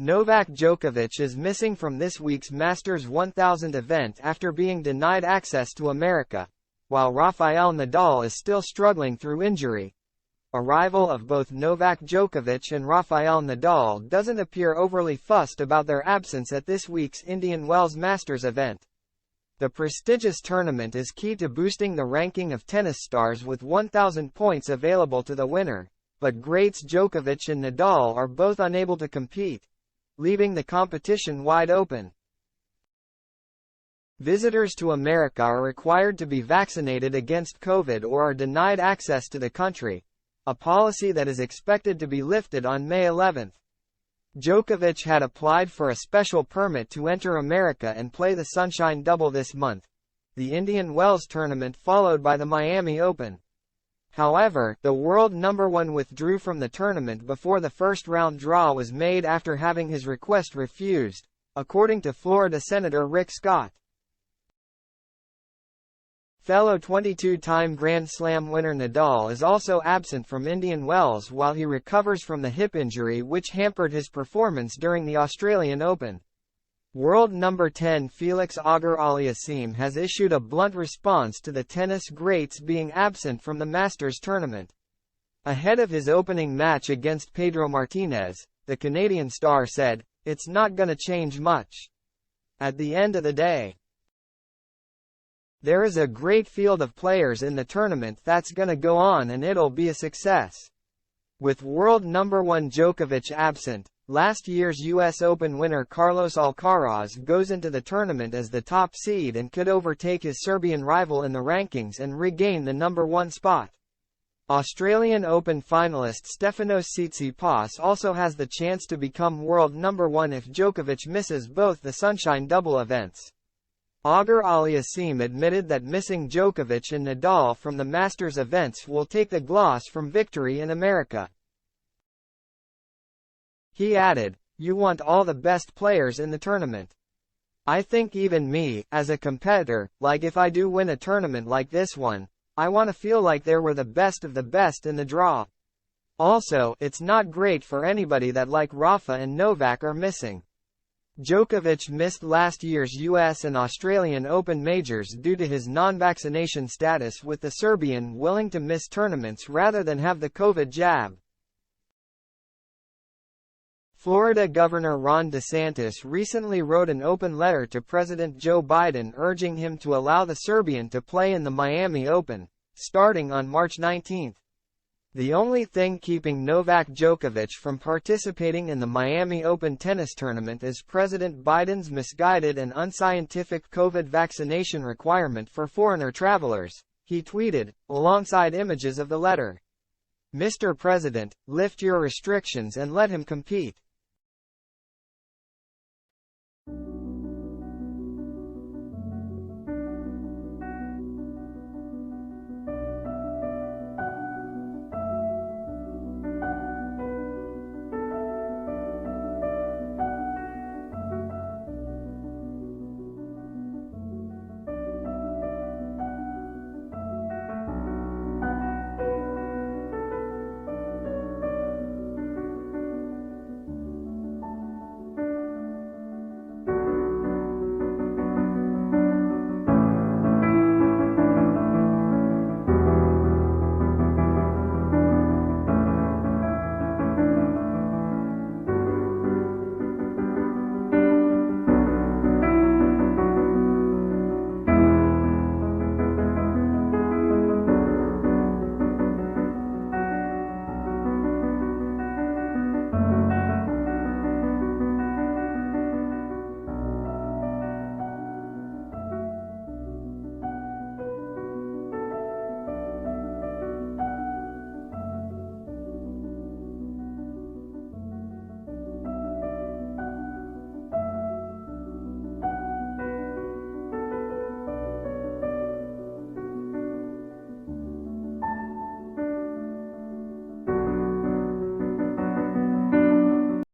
Novak Djokovic is missing from this week's Masters 1000 event after being denied access to America, while Rafael Nadal is still struggling through injury. Arrival of both Novak Djokovic and Rafael Nadal doesn't appear overly fussed about their absence at this week's Indian Wells Masters event. The prestigious tournament is key to boosting the ranking of tennis stars with 1,000 points available to the winner, but greats Djokovic and Nadal are both unable to compete, leaving the competition wide open. Visitors to America are required to be vaccinated against COVID or are denied access to the country, a policy that is expected to be lifted on May 11. Djokovic had applied for a special permit to enter America and play the Sunshine Double this month, the Indian Wells tournament followed by the Miami Open. However, the world number one withdrew from the tournament before the first-round draw was made after having his request refused, according to Florida Senator Rick Scott. Fellow 22-time Grand Slam winner Nadal is also absent from Indian Wells while he recovers from the hip injury which hampered his performance during the Australian Open. World number 10 Felix Auger-Aliassime has issued a blunt response to the tennis greats being absent from the Masters tournament. Ahead of his opening match against Pedro Martinez, the Canadian star said, "It's not gonna change much. At the end of the day, there is a great field of players in the tournament that's gonna go on and it'll be a success." With world number 1 Djokovic absent, last year's US Open winner Carlos Alcaraz goes into the tournament as the top seed and could overtake his Serbian rival in the rankings and regain the number 1 spot. Australian Open finalist Stefanos Tsitsipas also has the chance to become world number 1 if Djokovic misses both the Sunshine Double events. Auger-Aliassime admitted that missing Djokovic and Nadal from the Masters events will take the gloss from victory in America. He added, "You want all the best players in the tournament. I think even me, as a competitor, like if I do win a tournament like this one, I want to feel like there were the best of the best in the draw. Also, it's not great for anybody that like Rafa and Novak are missing." Djokovic missed last year's US and Australian Open majors due to his non-vaccination status, with the Serbian willing to miss tournaments rather than have the COVID jab. Florida Governor Ron DeSantis recently wrote an open letter to President Joe Biden urging him to allow the Serbian to play in the Miami Open, starting on March 19. The only thing keeping Novak Djokovic from participating in the Miami Open tennis tournament is President Biden's misguided and unscientific COVID vaccination requirement for foreigner travelers, he tweeted, alongside images of the letter. "Mr. President, lift your restrictions and let him compete."